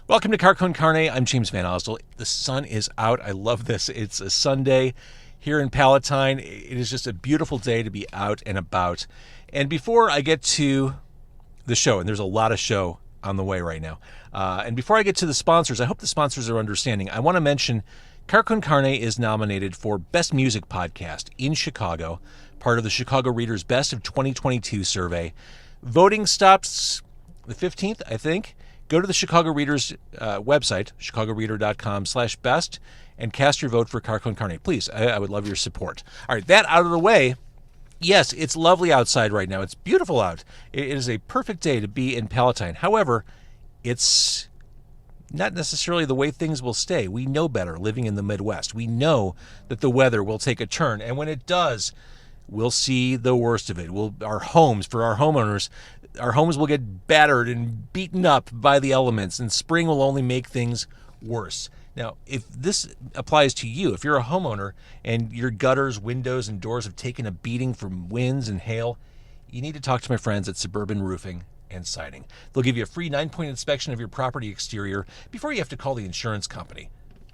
Welcome to Car Con Carne. I'm James Van Osdell. The sun is out. I love this. It's a Sunday here in Palatine. It is just a beautiful day to be out and about. And before I get to the show, and there's a lot of show on the way right now, and before I get to the sponsors, I hope the sponsors are understanding. I want to mention Car Con Carne is nominated for Best Music Podcast in Chicago, part of the Chicago Reader's Best of 2022 survey. Voting stops the 15th, I think. Go to the Chicago Reader's website, chicagoreader.com/best, and cast your vote for Car Con Carne. Please, I would love your support. All right, that out of the way. Yes, it's lovely outside right now. It's beautiful out. It is a perfect day to be in Palatine. However, it's not necessarily the way things will stay. We know better living in the Midwest. We know that the weather will take a turn, and when it does, we'll see the worst of it. Our homes will get battered and beaten up by the elements, and spring will only make things worse. Now, if this applies to you, if you're a homeowner and your gutters, windows, and doors have taken a beating from winds and hail, you need to talk to my friends at Suburban Roofing and Siding. They'll give you a free 9-point inspection of your property exterior before you have to call the insurance company.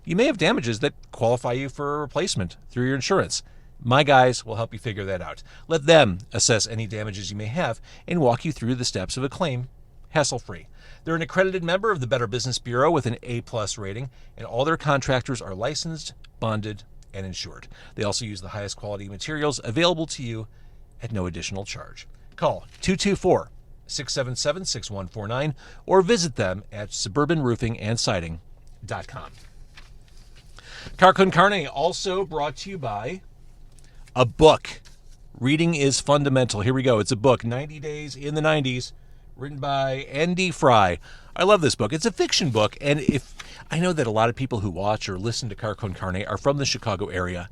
You may have damages that qualify you for a replacement through your insurance. My guys will help you figure that out. Let them assess any damages you may have and walk you through the steps of a claim, hassle-free. They're an accredited member of the Better Business Bureau with an A+ rating, and all their contractors are licensed, bonded, and insured. They also use the highest quality materials available to you at no additional charge. Call 224-677-6149 or visit them at suburbanroofingandsiding.com. Car Con Carne also brought to you by a book. Reading is fundamental. Here we go. It's a book, 90 Days in the 90s, written by Andy Fry. I love this book. It's a fiction book, and if I know that a lot of people who watch or listen to Car Con Carne are from the Chicago area.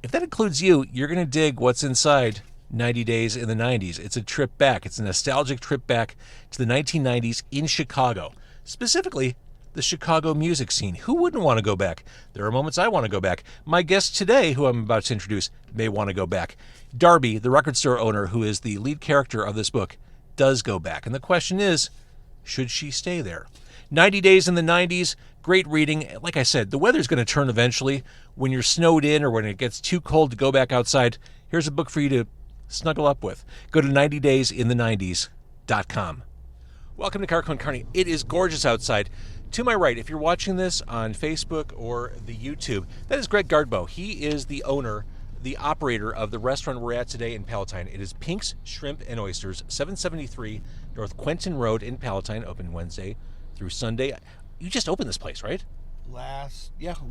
If that includes you, you're going to dig what's inside 90 Days in the 90s. It's a trip back. It's a nostalgic trip back to the 1990s in Chicago, specifically the Chicago music scene. Who wouldn't want to go back? There are moments I want to go back. My guest today, who I'm about to introduce, may want to go back. Darby, the record store owner, who is the lead character of this book, does go back. And the question is, should she stay there? 90 Days in the 90s, great reading. Like I said, the weather's going to turn eventually. When you're snowed in or when it gets too cold to go back outside, here's a book for you to snuggle up with. Go to 90daysinthe90s.com. Welcome to Car Con Carne. It is gorgeous outside. To my right, if you're watching this on Facebook or the YouTube, that is Greg Gaardbo. He is the owner, the operator of the restaurant we're at today in Palatine. It is PINK'S Shrimp and Oysters, 773 North Quentin Road in Palatine, open Wednesday through Sunday. You just opened this place, right? A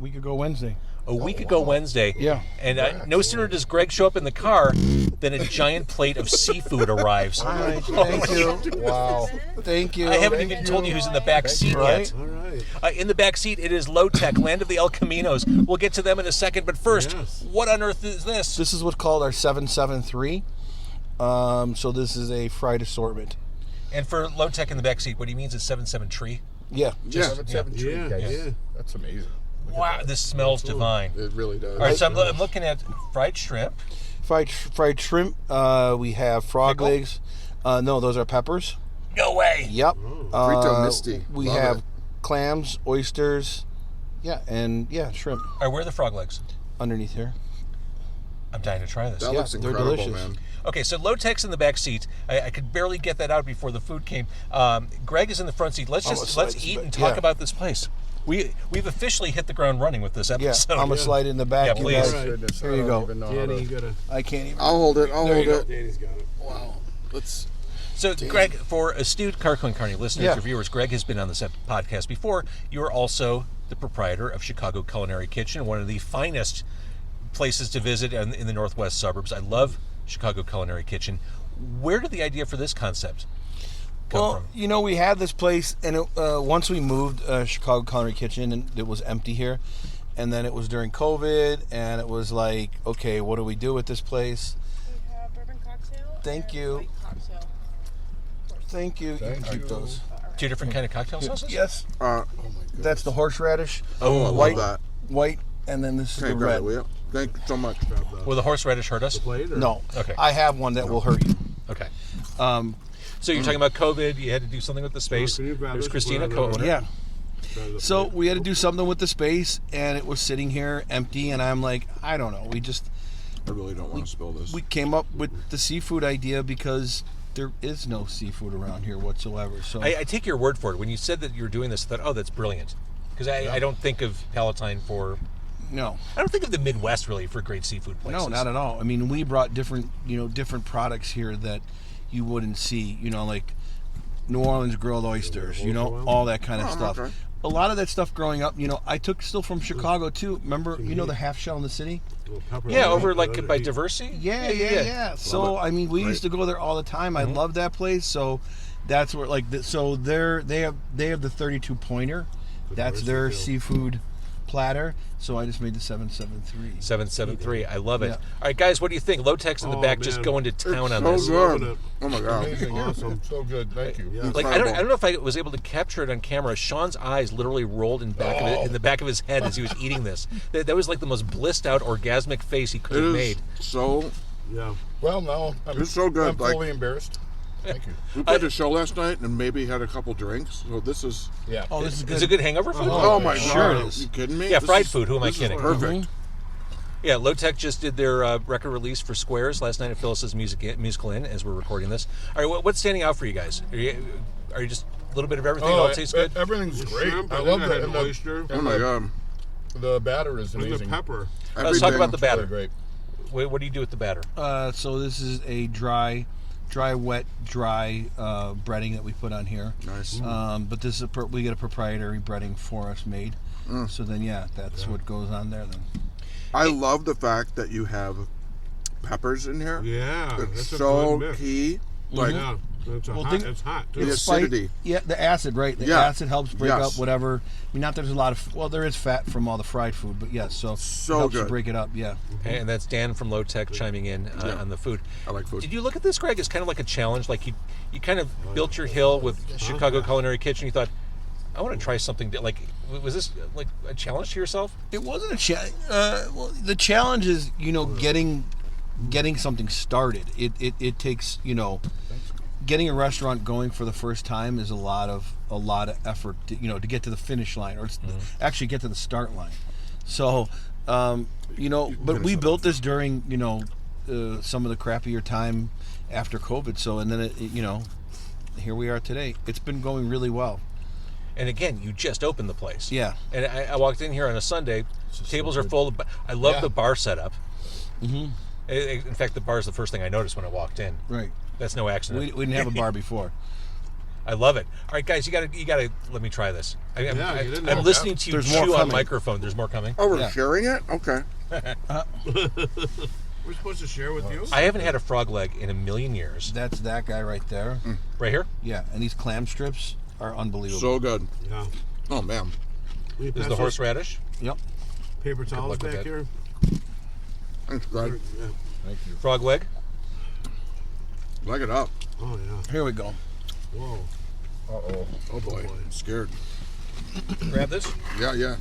week ago Wednesday. A week ago Wednesday. Yeah. And no sooner does Greg show up in the car than a giant plate of seafood arrives. All right, thank you. Wow. Thank you. I haven't even told you who's in the back seat yet. All right. In the back seat, it is LOTEC, Land of the El Caminos. We'll get to them in a second, but first, what on earth is this? This is what's called our 773. So this is a fried assortment. And for LOTEC in the back seat, what he means is 77 tree. Yeah. Yeah. 773. Yeah. That's amazing. Wow, this smells divine. It really does. All right, so I'm looking at fried shrimp. Fried shrimp. We have frog Pickle? legs. No, those are peppers. No way. Yep. Frito Misty. We Love have it. clams, oysters. Yeah, and shrimp All right, where are the frog legs? underneath here. I'm dying to try this. That looks they're incredible, delicious. man. Okay, so LOTEC's in the back seat. I could barely get that out before the food came. Greg is in the front seat. Let's eat and talk about this place. We've officially hit the ground running with this Yeah, episode. I'm gonna slide in the back. Yeah, you please. guys. Goodness, Here I you don't go. even know Danny, how you to- gotta. I can't even. I'll hold it. There you go. Danny's got it. Wow. Let's. So, Greg, for astute Car Con Carne listeners Yeah. or viewers, Greg has been on this podcast before. You are also the proprietor of Chicago Culinary Kitchen, one of the finest places to visit in the northwest suburbs. I love Chicago Culinary Kitchen. Where did the idea for this concept come from? We had this place, and once we moved Chicago Culinary Kitchen, and it was empty here, and then it was during COVID, and it was like, okay, what do we do with this place? We have bourbon cocktail. Thank and you. white cocktail. Thank you. You can keep those. Two different kind of cocktail sauces? Yes, Oh my goodness. that's the horseradish. Oh, I white, love that. white, and then this is Can't the grab red. it, will you? Thank you so much. Will the horseradish hurt us? Plate or? No, Okay. I have one that will hurt you. Okay. Um, So you're talking about COVID. You had to do something with the space. Can you grab There's this? Christina, We're on the- co-owner. yeah. So we had to do something with the space, and it was sitting here empty. And I'm like, I don't know. I really don't want to spill this. We came up with the seafood idea because there is no seafood around here whatsoever. So I take your word for it. When you said that you were doing this, I thought, oh, that's brilliant. Because I don't think of Palatine for... no. I don't think of the Midwest, really, for great seafood places. No, not at all. I mean, we brought different products here that you wouldn't see, like New Orleans grilled oysters, all that kind of stuff. Okay. A lot of that stuff growing up, I took still from Chicago too. Remember, the half shell in the city? Yeah, over like by Diversity? Yeah. So, I mean, we used to go there all the time. I love that place. So, that's where, so they have the 32 pointer. That's their seafood platter. So I just made the 773. 773. I love it. Yeah. All right, guys, what do you think? LOTEC's in the back, just going to town on this. So good. Oh my god. Amazing. Awesome. So good. Thank you. Like I don't know if I was able to capture it on camera. Sean's eyes literally rolled in the back of his head as he was eating this. That was like the most blissed out, orgasmic face he could have made. So Yeah. Well, no. It's so good, I'm fully embarrassed. Thank you. we played a show last night and maybe had a couple drinks. So this is. Yeah. Oh, this is good. Is it good hangover food? Oh my Sure god. it is. Are you kidding me? Yeah, This fried is- food. Who am I this is kidding? Perfect. Yeah, LOTEC just did their record release for Squares last night at Phyllis's Musical Inn as we're recording this. All right, what's standing out for you guys? Are you just a little bit of everything? All tastes good? Everything's great. Shrimp, I I love think I that. had an oyster. Oh my god. The batter is And the amazing. pepper. Let's talk about the Really batter. great. What do you do with the batter? So this is a dry breading that we put on here. Nice. But this is we get a proprietary breading for us made. So then, that's what goes on there then. I love the fact that you have peppers in here. Yeah, It's that's a so good mix. key. Like Yeah, it's, Well, hot, think- it's hot, too. the It's spice- acidity. Yeah, the acid, right? The Yeah. acid helps break Yes. up whatever. I mean, not that there's a lot of, there is fat from all the fried food, but yes, so So it helps good. to break it up, yeah. Okay, and that's Dan from LOTEC chiming in on the food. I like food. Did you look at this, Greg? It's kind of like a challenge. Like you kind of built your hill with Chicago Culinary Kitchen. You thought, I want to try something. Like, was this like a challenge to yourself? It wasn't a challenge. Well, the challenge is, getting something started. It takes, getting a restaurant going for the first time is a lot of effort to, to get to the finish line or actually get to the start line. So, but we built this during, some of the crappier time after COVID. So, and then here we are today. It's been going really well. And again, you just opened the place. Yeah. And I walked in here on a Sunday. Tables are full. I love the bar setup. Mm-hmm. In fact, the bar is the first thing I noticed when I walked in. Right. That's no accident. We didn't have a bar before. I love it. All right, guys, you gotta let me try this. you didn't I'm have listening to you There's more chew on coming. microphone. There's more coming. Oh, we're Yeah. sharing it? Okay. We're supposed to share with you? I haven't had a frog leg in a million years. That's that guy right there. Right here? Yeah, and these clam strips are unbelievable. So good. Yeah. Oh man. We This is pass the those horseradish. Yep. paper towels luck with back that. here. Thanks, Greg. Yeah. Thank you. Frog leg. Leg it up. Oh, yeah. Here we go. Whoa. Uh-oh. Oh boy. boy. I'm scared. Grab this. Yeah.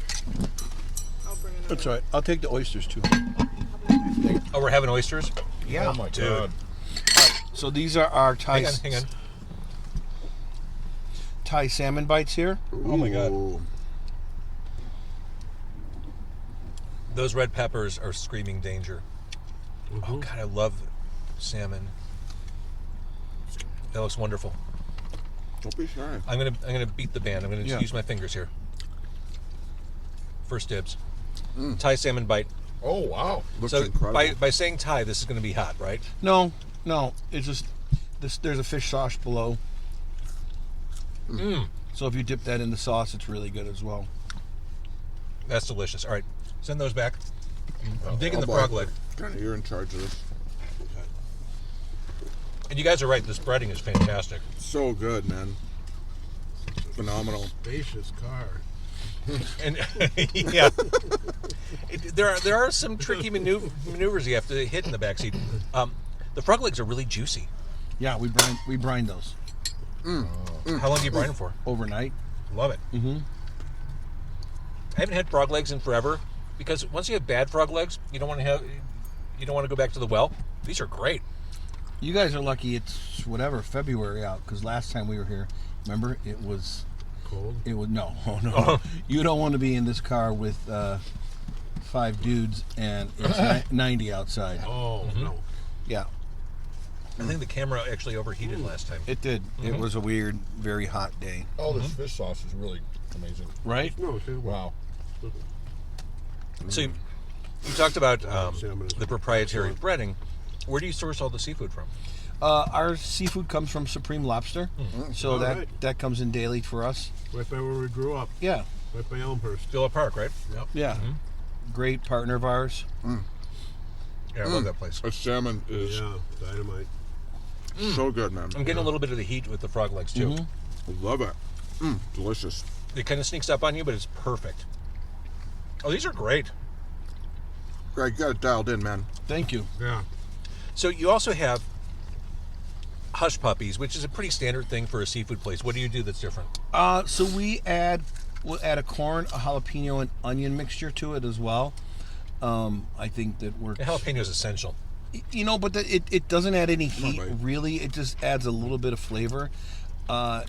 I'll bring it That's all right. I'll take the oysters too. Oh, we're having oysters. Yeah. Oh my Dude. God. So these are our Thai Hang on. Thai salmon bites here. Oh my God. Ooh. Those red peppers are screaming danger. Oh God, I love salmon. That looks wonderful. Don't be shy. I'm gonna beat the band. I'm gonna just use my fingers here. First dibs. Thai salmon bite. Oh, wow. Looks So incredible. by saying Thai, this is gonna be hot, right? No. It's just there's a fish sauce below. So if you dip that in the sauce, it's really good as well. That's delicious. All right, send those back. I'm digging Oh, the boy. frog leg. Kinda, you're in charge of this. And you guys are right. This breading is fantastic. So good, man. Phenomenal. Spacious car. And yeah, there are some tricky maneuvers you have to hit in the backseat. The frog legs are really juicy. Yeah, we brine those How long do you brine them for? overnight. Love it. Mm-hmm. I haven't had frog legs in forever because once you have bad frog legs, you don't want to go back to the well. These are great. You guys are lucky it's February out, because last time we were here, remember, it was cold? It would no. Oh no. You don't want to be in this car with 5 dudes and it's 90 outside. Oh, no. Yeah, I think the camera actually overheated last time. it did. It was a weird, very hot day. Oh, this fish sauce is really amazing. Right? No, it's Wow. So you talked about salmon is the proprietary breading. Where do you source all the seafood from? Our seafood comes from Supreme Lobster, so All that right. that comes in daily for us. right by where we grew up. Yeah, Right by Elmhurst. Villa Park, right? Yep. yeah. Great partner of ours. Yeah, I love that place. That salmon is Yeah, dynamite. so good, man. I'm getting a little bit of the heat with the frog legs too. I love it. Delicious. It kind of sneaks up on you, but it's perfect. Oh, these are great. Greg, you got it dialed in, man. Thank you. Yeah. So you also have hush puppies, which is a pretty standard thing for a seafood place. What do you do that's different? So we'll add a corn, a jalapeno, and onion mixture to it as well. I think that works. The jalapeno is essential. You know, but it doesn't add any heat right. really. It just adds a little bit of flavor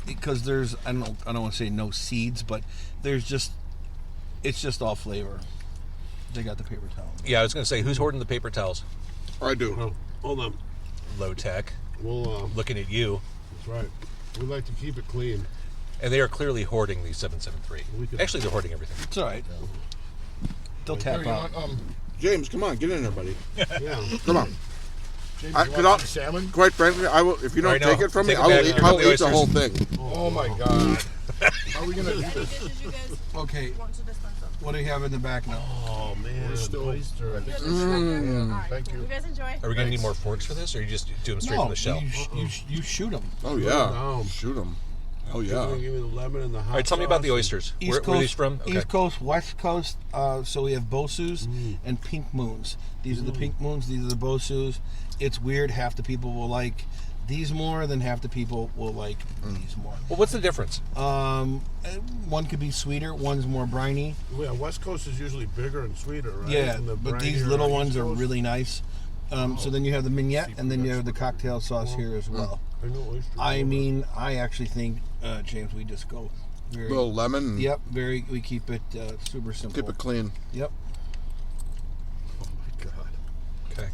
because there's I don't want to say no seeds, but it's just all flavor. They got the paper towel. Yeah, I was going to say, who's hoarding the paper towels? I do. Oh, hold on. LOTEC, We'll, looking at you. that's right. We like to keep it clean. And they are clearly hoarding the 773. We could- Actually, they're hoarding everything. It's all right. They'll Here, tap you out. want, James, come on, get in there, buddy. Yeah. Come on. James, I- you 'cause want I'll- some salmon? Quite frankly, I will. If you don't I know. take it from me, Take it I will back. eat, Here come I'll the eat the oysters. whole thing. Oh my God. How are we gonna do Any this? dishes you guys Okay, want to dispense of? what do you have in the back now? Oh, man. We're still. oyster. I think Yours we're is still- All right, Thank cool. you. You guys enjoy. Are we going to need more forks for this, or you just do them straight from the shell? You shoot them. Oh Down. yeah, shoot them. Oh You're gonna yeah. give me the lemon and the hot All right, tell me about the sauce oysters. East Where Coast, are these from? Okay. East Coast, West Coast. So we have Bosus and Pink Moons. These are the Pink Moons. These are the Bosus. It's weird. Half the people will like these more than half the people will like these more. Well, what's the difference? One could be sweeter. One's more briny. Yeah, West Coast is usually bigger and sweeter, right? Yeah, And the but these brinier little East ones are Coast. really nice. So then you have the mignette, and then you have the cocktail sauce here as well. I know oyster. I mean, I actually think, James, we just go very. Little lemon. And Yep, very. We keep it super simple. Keep it clean. Yep. Oh my god. Okay.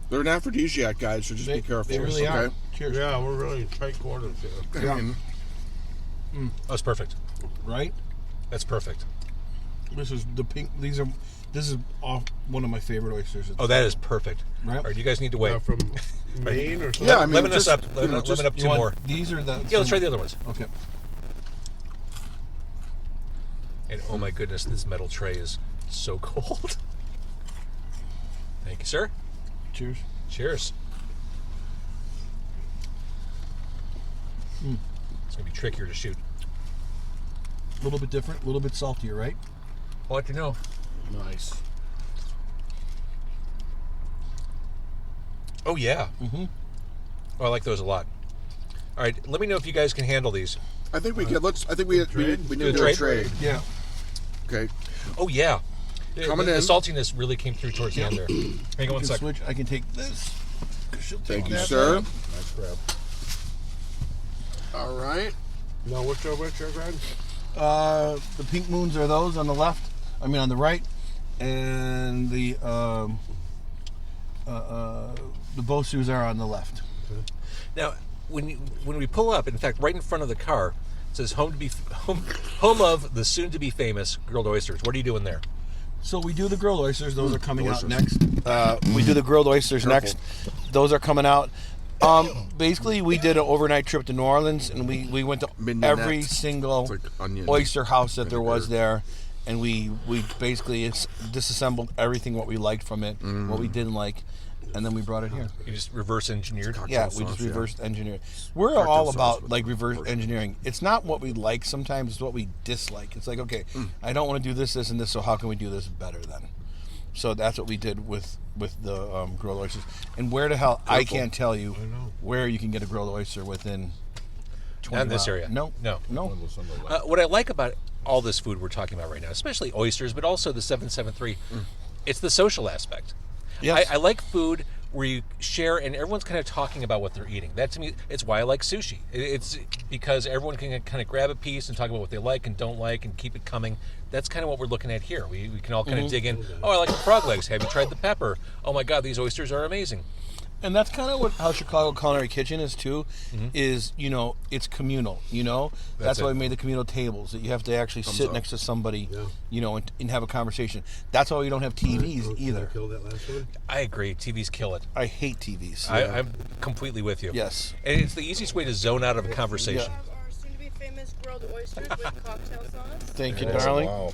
They're an aphrodisiac, guys, so just be careful. They really okay? are. Cheers. Yeah, we're really tight quarters here. I mean, Oh, that's perfect. Right. That's perfect. This is the pink. This is off one of my favorite oysters. Oh, that is perfect. Right. All right, you guys need to wait. From Maine or something? yeah, I mean, lemon us just, up. you know, Lemon just- up You two want- more. These are the. Yeah, let's try the other ones. Okay. And oh my goodness, this metal tray is so cold. Thank you, sir. Cheers. Cheers. It's gonna be trickier to shoot. A little bit different. A little bit saltier, right? I'll let you know. Nice. Oh yeah. Mm-hmm. Oh, I like those a lot. All right, let me know if you guys can handle these. I think we get. Let's. I think we need Do to the do a trade? trade. Yeah. Okay. Oh yeah. Coming the in. saltiness really came through towards the end there. Hang on I one can second. switch. I can take this. She'll take Thank you, that. sir. Nice grab. All right. No, which Greg? The pink moons are those on the left. I mean on the right, and the Bosus are on the left. Now, when we pull up, in fact, right in front of the car, it says home of the soon to be famous grilled oysters. What are you doing there? So we do the grilled oysters. Those are coming out delicious. next. We do the grilled oysters next. Those are coming out. Basically, we did an overnight trip to New Orleans, and we went to Mignonette. every single It's like onion oyster house that there was vinegar. there, and we basically disassembled everything what we liked from it, what we didn't like, and then we brought it here. You just reverse engineered. Yeah, Cocktail we just sauce, yeah. reverse engineer. We're Cocktail all sauce about with like reverse reverse. engineering. It's not what we like sometimes; it's what we dislike. It's like, okay, I don't want to do this, and this. So how can we do this better then? So that's what we did with the grilled oysters. And where the hell I can't tell you where you can get a grilled oyster within 20 Not in this miles. area. No, No. no. One was on the left. What I like about all this food we're talking about right now, especially oysters, but also the 773, it's the social aspect. Yes. I like food where you share and everyone's kind of talking about what they're eating. That to me, it's why I like sushi. It's because everyone can kind of grab a piece and talk about what they like and don't like and keep it coming. That's kind of what we're looking at here. We can all kind of dig in. Oh, I like the frog legs. Have you tried the pepper? Oh my God, these oysters are amazing. And that's kind of how Chicago Culinary Kitchen is too. Is it's communal. That's why we made the communal tables, that you have to actually sit next to somebody, and have a conversation. That's why we don't have TVs either. Kill that last one. I agree. TVs kill it. I hate TVs. I'm completely with you. Yes. And it's the easiest way to zone out of a conversation. We have our soon-to-be famous grilled oysters with cocktail sauce. Thank you, Oh, darling. wow.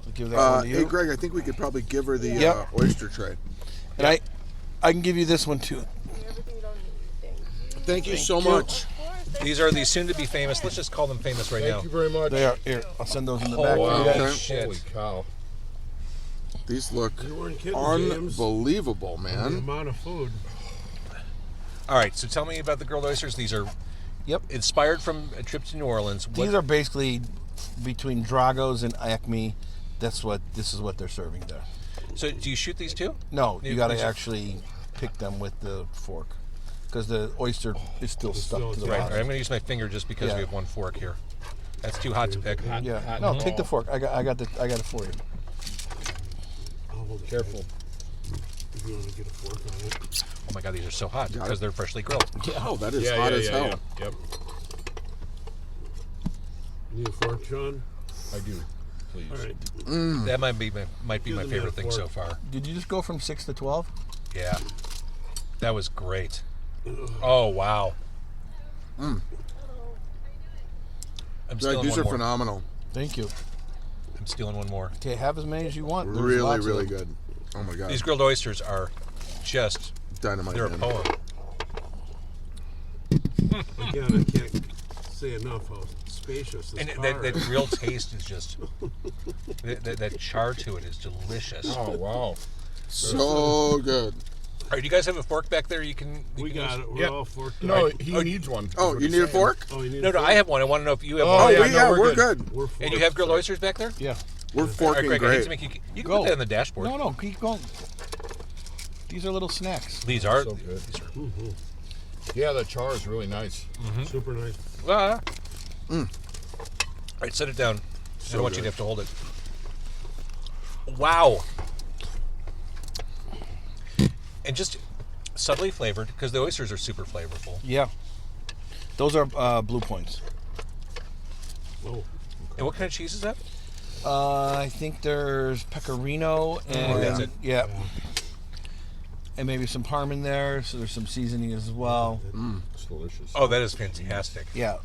I'll give that one to you. Hey, Greg, I think we could probably give her the Yep. oyster tray. And I can give you this one too. Everything you don't need. Thank you. Thank you so you. much. Of course. These are the soon-to-be famous. Let's just call them famous right now. Thank you very much. They are here. I'll send those in the Oh, back. wow. For you guys. Okay. Shit. Holy cow. These look You weren't kidding, James. unbelievable, The man. amount of food. All right, so tell me about the grilled oysters. These are Yep. inspired from a trip to New Orleans. These are basically between Drago's and Acme. This is what they're serving there. So do you shoot these too? No, you Yeah, got to these are- actually pick them with the fork, because the oyster is still stuck still- to the Right. bottom. I'm going to use my finger just because Yeah. we have one fork here. That's too hot to pick. Yeah. Hot No, and take the raw. fork. I got it for you. I'll hold it. Careful. If you want to get a fork on it. Oh my God, these are so hot Got because it. they're freshly grilled. Oh, that is hot as hell. Yep. You need a fork, Sean? I do. Please. All right. That might be my Give them favorite that thing so fork. far. Did you just go from 6 to 12? Yeah, that was great. Oh wow. I'm Greg, stealing these one are more. phenomenal. Thank you. I'm stealing one more. Okay, have as many as you want. There's Really, lots of really them. good. Oh my god. These grilled oysters are just, Dynamite. they're a man. poem. Again, I can't say enough how spacious this And car that is. grilled taste is just, that char to it is delicious. Oh, wow. So good. All right, do you guys have a fork back there? You can. We got it. We're Yep. all forked No, up. he needs one. Oh, is you what need a he's saying. fork? Oh, you need No, a no, fork? I have one. I want to know if you have Oh, one. yeah, we're we're good. We're forked. And you have grilled oysters back there? Yeah. We're All right, forking Greg, I hate great. to make you can Go. put that on the dashboard. No, keep going. These are little snacks. These are. So good. These are Yeah, the char is really nice. Super nice. All right, set it down. I don't want you to good. have to hold it. Wow. And just subtly flavored, because the oysters are super flavorful. Yeah. Those are Blue Points. Oh, And what kind of cheese is that? I think there's pecorino and that's it. yeah. And maybe some parm in there, so there's some seasoning as well. It's delicious. Oh, that is fantastic. Yeah.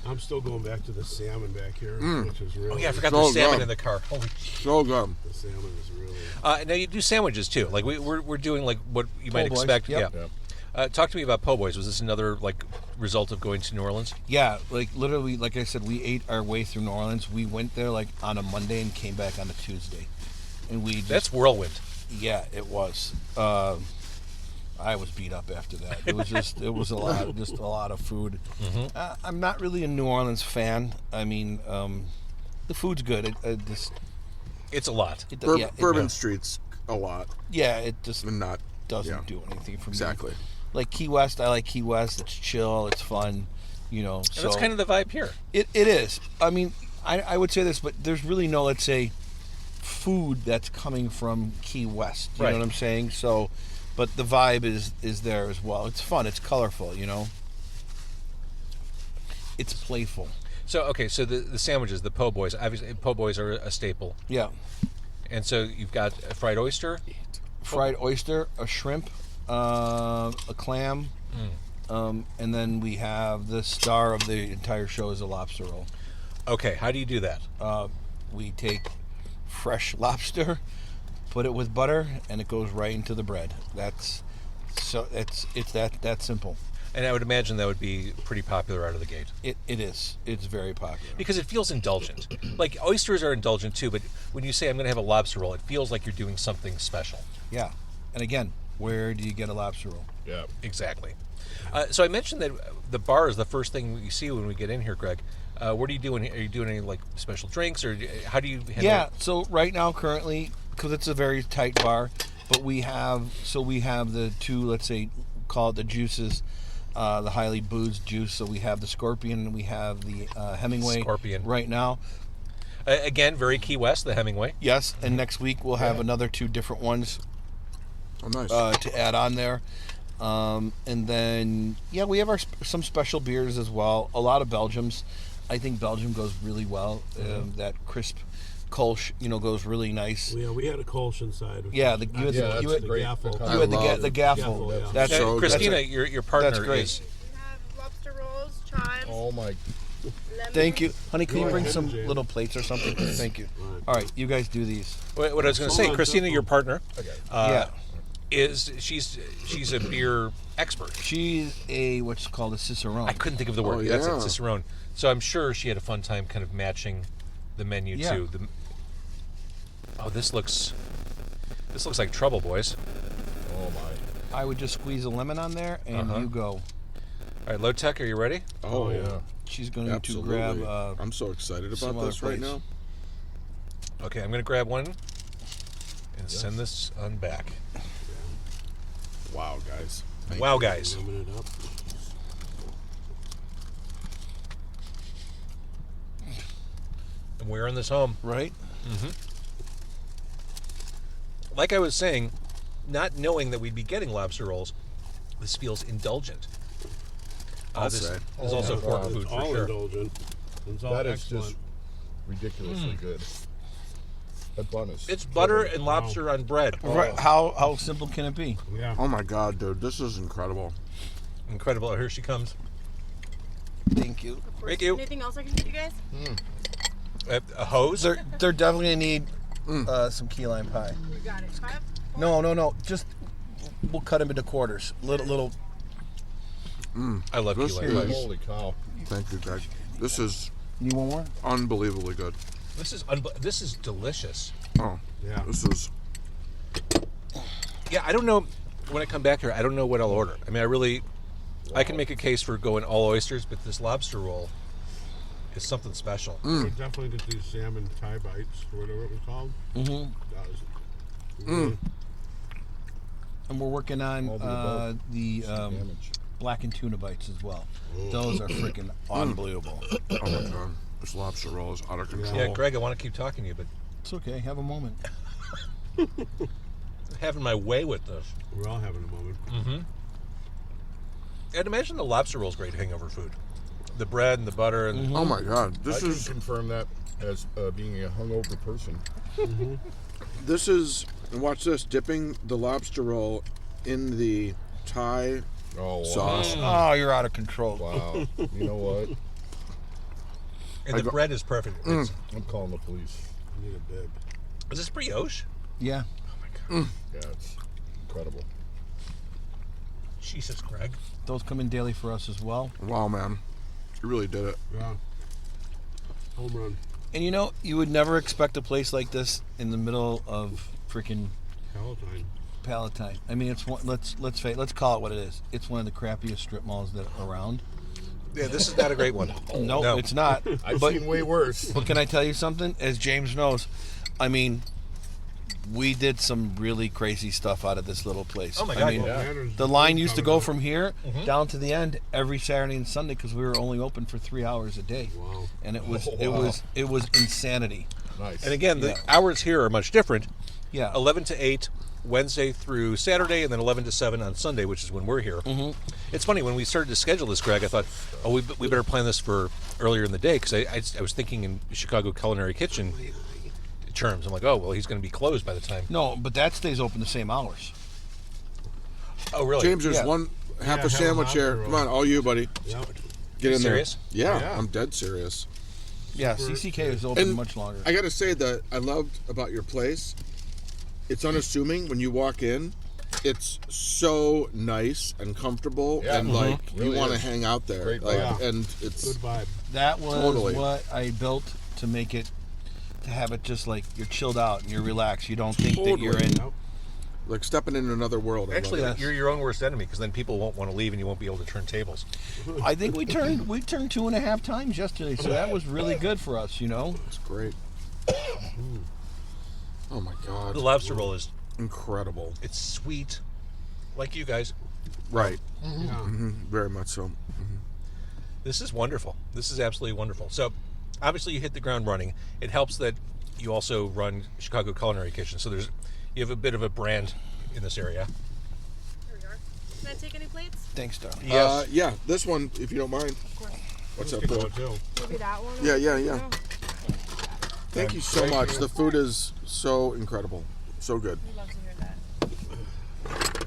I'm still going back to the salmon back here, which is really. Oh, yeah, I forgot So there's salmon good. in the car. Holy So good. The salmon is really. Now you do sandwiches too. Like we're doing like what you might Po' boys, expect. yep. Yeah. Talk to me about po' boys. Was this another like result of going to New Orleans? Yeah, like literally, like I said, we ate our way through New Orleans. We went there like on a Monday and came back on a Tuesday, and we just, That's whirlwind. yeah, it was. I was beat up after that. It was just a lot of food. I'm not really a New Orleans fan. I mean, the food's good. It's a lot. Bourbon Street's a lot. It just And not doesn't yeah. do anything for me. Exactly. Like Key West, I like Key West. It's chill. It's fun. And So that's kind of the vibe here. It is. I mean, I would say this, but there's really no, let's say, food that's coming from Key West. You Right. know what I'm saying? So, but the vibe is there as well. It's fun. It's colorful. It's playful. So okay, so the sandwiches, the po' boys. Obviously, po' boys are a staple. Yeah. And so you've got a fried oyster. Fried oyster, a shrimp, a clam, and then we have the star of the entire show is a lobster roll. Okay, how do you do that? We take fresh lobster, put it with butter, and it goes right into the bread. It's that simple. And I would imagine that would be pretty popular out of the gate It is. It's very popular. because it feels indulgent. Like oysters are indulgent too, but when you say I'm going to have a lobster roll, it feels like you're doing something special. Yeah. And again, where do you get a lobster roll? Yeah. Exactly. So I mentioned that the bar is the first thing you see when we get in here, Greg. What are you doing? Are you doing any like special drinks, or how do you handle Yeah. it? So right now, currently, because it's a very tight bar, But we have the two, let's say, call it the juices, the highly boozed juice. So we have the Scorpion and we have the Hemingway Scorpion. right now. Again, very Key West, the Hemingway. Yes, and next week we'll have another 2 different ones Oh, nice. to add on there. And then, we have some special beers as well. A lot of Belgiums. I think Belgium goes really well. That crisp Kolsch, goes really nice. Yeah, we had a Kolsch inside. Yeah, the you had great. Gaffle. the gaffle. Gaffle, yeah. That's So Christina, your partner that's great. is. We have lobster rolls, chives, Oh my! lemon. Thank you, honey. Can you Go bring ahead, some James. little plates or something? Thank you. All right, you guys do these. What I was going to say, Hold on, Christina, just your one. partner, Yeah, she's a beer expert. she's what's called a cicerone. I couldn't think of the word. Oh, That's yeah. it, Cicerone. So I'm sure she had a fun time kind of matching the menu Yeah. to the. Oh, this looks like trouble, boys. Oh my! I would just squeeze a lemon on there, and you go. All right, LOTEC, are you ready? Oh, yeah. She's going absolutely. to grab. I'm so excited some about other this right plates. now. Okay, I'm going to grab one and send this on back. Wow, guys. Wow, guys. Warming it up. And we're in this home. Right. Like I was saying, not knowing that we'd be getting lobster rolls, this feels indulgent. I'll This say. is also my pork God. food It's for all sure. indulgent. It's all That is excellent. just ridiculously good. That bun is. It's butter and lobster on bread. Right. How simple can it be? Yeah. Oh my God, dude, this is incredible. Incredible. Oh, here she comes. Thank you. Thank you. Anything else I can get you guys? A hose? They're definitely gonna need some key lime pie. We got it. 5? No. Just we'll cut them into quarters. Little. I love key This lime is- pies. Holy cow! Thank you, Greg. This is You want more? unbelievably good. This is delicious. Oh, Yeah. this is. Yeah, I don't know. When I come back here, I don't know what I'll order. I mean, I can make a case for going all oysters, but this lobster roll is something special. We would definitely get these salmon Thai bites or whatever it was called. Mm-hmm. That was And we're working on All the above. the Damage. blackened tuna bites as well. Those are freaking unbelievable. Oh my God, this lobster roll is out of control. Yeah, Greg, I want to keep talking to you, but It's okay. Have a moment. I'm having my way with this. We're all having a moment. I'd imagine the lobster roll is great hangover food. The bread and the butter and Oh my God, I this can is confirm that as being a hungover person. this is. And watch this, dipping the lobster roll in the Thai Oh wow! sauce. Oh, you're out of control. Wow! You know what? and the bread is perfect. It's- I'm calling the police. I need a bib. Is this brioche? Yeah. Yeah, it's incredible. Jesus, Greg. Those come in daily for us as well. Wow, man, you really did it. Yeah. Home run. And you would never expect a place like this in the middle of freaking Palatine. Palatine. I mean, it's one. Let's call it what it is. It's one of the crappiest strip malls that are around. Yeah, this is not a great one. No, it's not. I've but, seen way worse. but can I tell you something? As James knows, I mean, we did some really crazy stuff out of this little place. Oh my I God, mean, yeah. the line used to go from here down to the end every Saturday and Sunday because we were only open for 3 hours a day. Wow. And it was Wow. it was insanity. Nice. And again, the hours here are much different. Yeah. 11 to 8 Wednesday through Saturday, and then 11 to 7 on Sunday, which is when we're here. It's funny, when we started to schedule this, Greg, I thought, oh, we better plan this for earlier in the day, because I was thinking in Chicago Culinary Kitchen terms. I'm like, oh, well, he's going to be closed by the time. No, but that stays open the same hours. Oh, really? James, there's Yeah. one half Yeah, a sandwich have a here. lobster Come roll. on, all you, buddy. Yep. Get in serious? there. Yeah, Yeah. I'm dead serious. Yeah, CCK is open And much longer. I gotta say that I loved about your place. It's unassuming when you walk in. It's so nice and comfortable, Yeah. and like Really you want to is. hang out there. Great Like, vibe. and it's Good vibe. That was Totally. what I built to make it, to have it just like you're chilled out and you're relaxed. You don't think that you're Totally. in. Yep. like stepping in another world. I Actually, love it. you're your own worst enemy, because then people won't want to leave and you won't be able to turn tables. I think we turned 2.5 times yesterday, so that was really good for us. It's great. Oh my The God. lobster roll is incredible. It's sweet, like you guys. Right. Yeah. Very much so. This is wonderful. This is absolutely wonderful. So, obviously, you hit the ground running. It helps that you also run Chicago Culinary Kitchen. So you have a bit of a brand in this area. Here we are. Can I take any plates? Thanks, darling. Yes. Yeah, this one, if you don't mind. Of course. What's up, Good Bill? one, too. Maybe that one? Yeah. Oh, Thank you so much. The food is so incredible. So good. we love to hear that.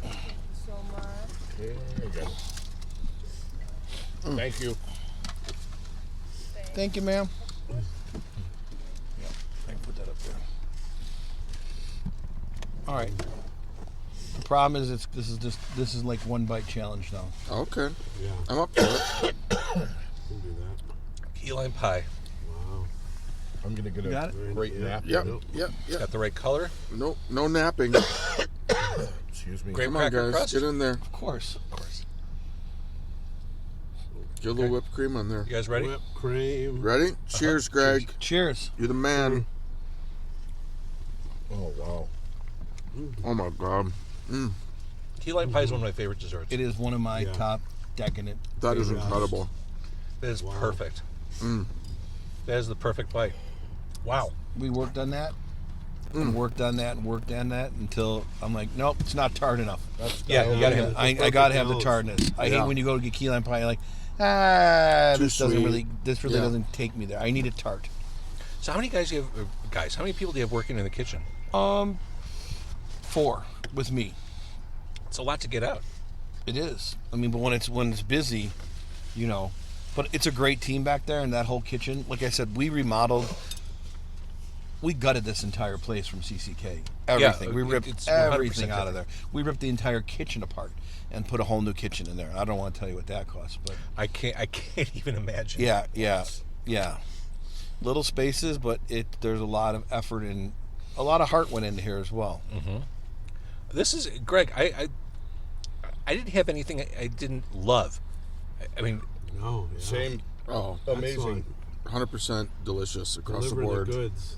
Thank you so much. There you go. Thank you. Thank you, ma'am. Yeah, I can put that up there. All right. The problem is this is like one bite challenge now. Okay. Yeah. I'm up for it. We'll do that. Key lime pie. Wow. I'm going to get Got a it? great nap. Yep. Nope. Yep. Got the right color. No napping. Excuse me. Great Come on, cracker guys. crust. Get in there. Of course. Of course. Get a little whipped cream on there. You guys ready? Whipped cream. Ready? Cheers, Greg. Cheers. You're the man. Oh, wow. Oh, my God. Key lime pie is one of my favorite desserts. It is one of my Yeah. top decadent. That is Yeah. incredible. That is Wow. perfect. That is the perfect bite. Wow. We worked on that. And worked on that and worked on that until I'm like, nope, it's not tart enough. Yeah, you gotta have. I gotta have the tartness. I Yeah. hate when you go to get key lime pie, you're like, Too this doesn't sweet. really Yeah. doesn't take me there. I need a tart. So how many guys do you have? Guys, how many people do you have working in the kitchen? 4 with me. It's a lot to get out. It is. I mean, but when it's busy, but it's a great team back there in that whole kitchen. Like I said, we gutted this entire place from CCK. Everything. We ripped it's 100% everything out of there. different. We ripped the entire kitchen apart and put a whole new kitchen in there. I don't want to tell you what that cost, but I can't even imagine. yeah. Little spaces, but there's a lot of effort and a lot of heart went into here as well. This is Greg. I didn't have anything I didn't love. I mean, No. Yeah. Same. Oh, Amazing. 100% delicious across the Delivering board. the goods.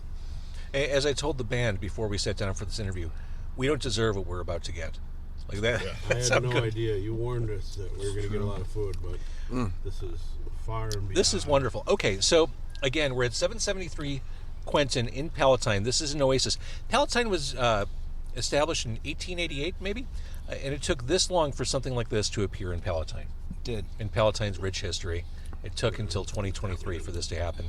as I told the band before we sat down for this interview, we don't deserve what we're about to get. Like that. Yeah. I that's had how no good. idea. You warned us that we were going to get a lot of food, but this is far and beyond. This is wonderful. Okay, so again, we're at 773 Quentin in Palatine. This is an oasis. Palatine was established in 1888, maybe, and it took this long for something like this to appear in Palatine. It did. In Palatine's rich history, it took until 2023 for this to happen.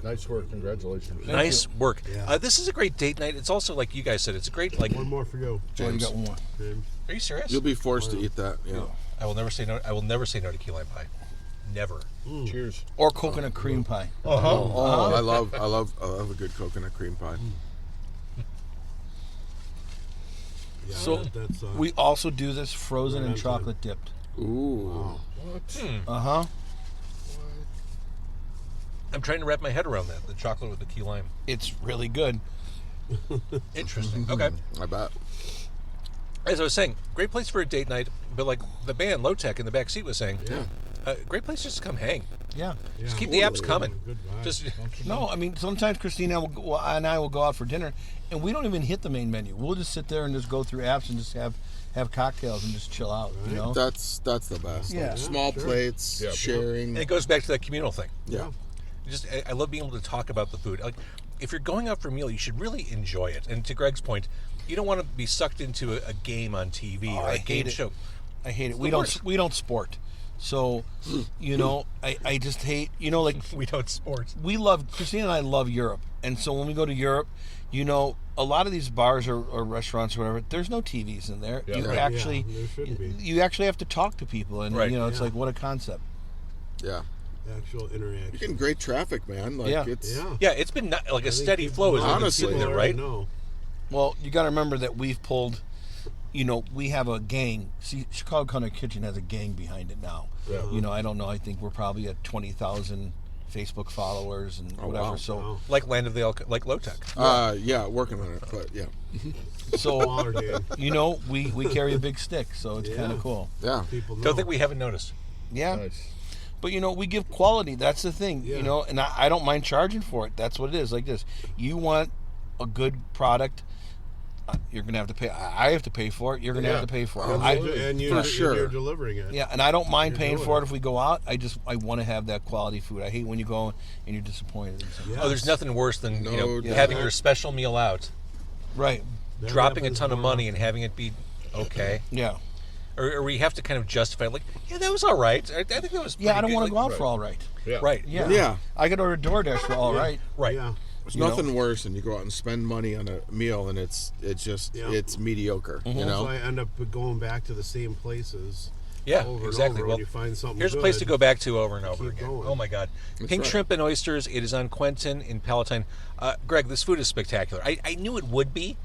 Nice work. Congratulations. Nice work. Yeah. This is a great date night. It's also like you guys said. It's a great like. One more for you, Oh, you got one more. James. Are you serious? You'll be forced to eat that. Yeah. I will never say no. I will never say no to key lime pie. Never. Cheers. Or coconut cream pie. Oh, I love a good coconut cream pie. Yeah, So that's we also do this frozen and Right on time. chocolate dipped. Ooh. Uh-huh. I'm trying to wrap my head around that. The chocolate with the key lime. It's really good. Interesting. Okay. I bet. As I was saying, great place for a date night. But like the band LOTEC in the back seat was saying, great place just to come hang. Yeah. Just keep the apps coming. Good vibes. Just No, I mean, sometimes Christina and I will go out for dinner, and we don't even hit the main menu. We'll just sit there and just go through apps and just have cocktails and just chill out, you know? That's the best. Yeah. Small Sure. plates, Yeah. sharing. and it goes back to that communal thing. Yeah. I love being able to talk about the food. Like, if you're going out for a meal, you should really enjoy it. And to Greg's point, you don't want to be sucked into a game on TV or I a game hate it. show. I hate it. It's We the don't worst. we don't sport. So, I just hate, like We don't sport. Christina and I love Europe. And so when we go to Europe, a lot of these bars or restaurants or whatever, there's no TVs in there. Yeah, You right. actually Yeah, there shouldn't be. you actually have to talk to people, and Right. it's Yeah. like, what a concept. Yeah. Actual interaction. You're getting great traffic, man. Like Yeah. it's Yeah. Yeah, it's been like a I think steady people flow as know. we've been Honestly. sitting there, People right? already know. Well, you got to remember that we've pulled, we have a gang. See, Chicago Culinary Kitchen has a gang behind it now. Yeah. I don't know. I think we're probably at 20,000 Facebook followers and whatever. wow. So, Wow. Like Land of the Elk, like LOTEC. yeah, working on it, but yeah. so Smaller game. we carry a big stick, so it's kind Yeah. of cool. Yeah. People know. Don't think we haven't noticed. Yeah. Nice. But we give quality. That's the thing, Yeah. and I don't mind charging for it. That's what it is. Like this, you want a good product. you're gonna have to pay. I have to pay for it. You're gonna have to pay for it. And for sure. you're delivering it. Yeah, and I don't mind You're paying doing for it. it if we go out. I want to have that quality food. I hate when you go and you're disappointed. In something. Yeah. Oh, there's nothing worse than No doubt. having your special meal out, Right. That dropping a happens ton of more money and having it be okay. Yeah. Or we have to kind of justify it, like, yeah, that was all right. I think that was Yeah, I pretty don't good. want to go out for all right. Yeah. Right. Yeah. Yeah. I could order DoorDash for all right. Right. Yeah. There's You know? nothing worse than you go out and spend money on a meal and it's mediocre. You know. So I end up going back to the same places. Yeah, over exactly. And over Well, when you find something here's a good. place to go back to over and over Keep again. going. Oh my God, That's Pink right. Shrimp and Oysters. It is on Quentin in Palatine. Greg, this food is spectacular. I knew it would be,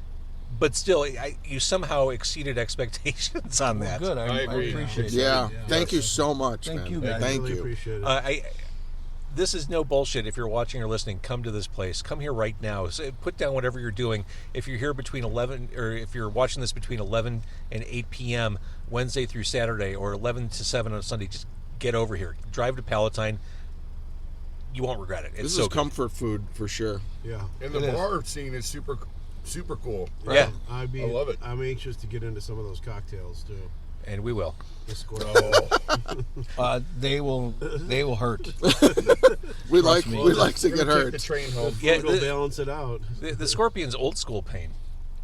but still, you somehow exceeded expectations on that. Good. I agree. appreciate it. Yeah. Thank you so much, Thank man. you, guys. Thank really you. appreciate it. This is no bullshit. If you're watching or listening, come to this place. Come here right now. So put down whatever you're doing. If you're here between 11, or if you're watching this between 11 and 8 p.m. Wednesday through Saturday, or 11 to 7 on Sunday, just get over here. Drive to Palatine. You won't regret it. It's This so is good. comfort food for sure. Yeah. And the bar scene is super cool. Yeah, I love it. I'm anxious to get into some of those cocktails too. and we will. The score. They will hurt. We like me. to get Take the hurt. train home. Yeah, It'll balance it out. the Scorpion's old school pain.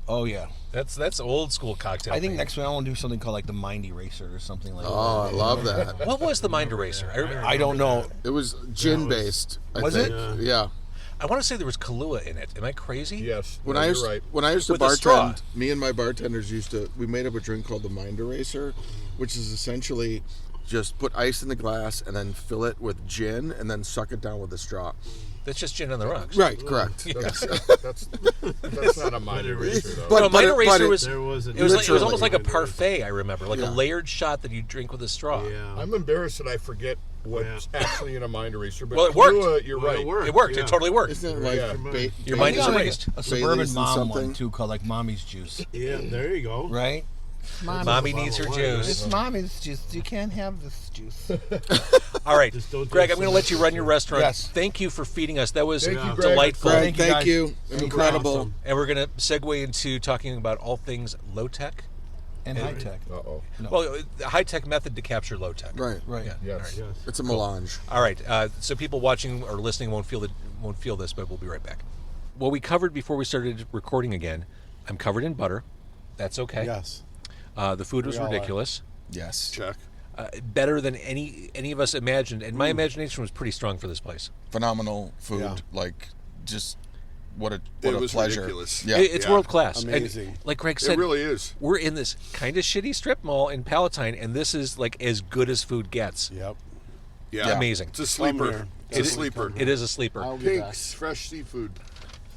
Oh yeah. That's old school cocktail. I think pain. next one I want to do something called like the Mind Eraser or something like Oh, I that. love that. What was the Mind Eraser? I don't know. It was gin based. Was think. it? Yeah. I want to say there was Kahlua in it. Am I crazy? Yes. When no, I you're used right. when I used to With a straw. bartend, me and my bartenders we made up a drink called the Mind Eraser, which is essentially just put ice in the glass and then fill it with gin and then suck it down with a straw. That's just gin on the rocks. Right, correct. That's not a mind eraser though. No, Mind Eraser it- was. There was a It was Literally. almost like a parfait. I remember, like Yeah. a layered shot that you drink with a straw. Yeah. I'm embarrassed that I forget what's actually in a mind eraser. But Well, it worked. Kahlua, you're Well, right. it worked. It worked. Yeah. It totally worked. Isn't it like Yeah. Your mind is I think erased. A suburban Baileys and mom something. one too called like Mommy's Juice, Yeah, there you go. right? Mommy needs her juice. Mommy's juice. You can't have this juice. All right, Just don't Greg, do I'm going to let you run your restaurant. Yes. Thank you for feeding us. That was Thank you, Greg. delightful. Greg, Thank you, thank guys. you. Thank you. Incredible. Awesome. And we're going to segue into talking about all things low tech. And high tech. Uh-oh. Well, the high tech method to capture low tech. Right. Right. Yeah. Yes. Yes. It's a melange. All right. So people watching or listening won't feel this, but we'll be right back. What we covered before we started recording again, I'm covered in butter. That's okay. Yes. The food was We all are. ridiculous. Yes. Check. Better than any of us imagined, and my imagination was pretty strong for this place. Phenomenal food. Yeah. Like just what a It what a was pleasure. ridiculous. Yeah. It's Yeah. world class. Amazing. And like Greg It said, really is. we're in this kind of shitty strip mall in Palatine, and this is like as good as food gets. Yep. Yeah. Amazing. It's a sleeper. here. It's a sleeper. It is a sleeper Pink's fresh seafood.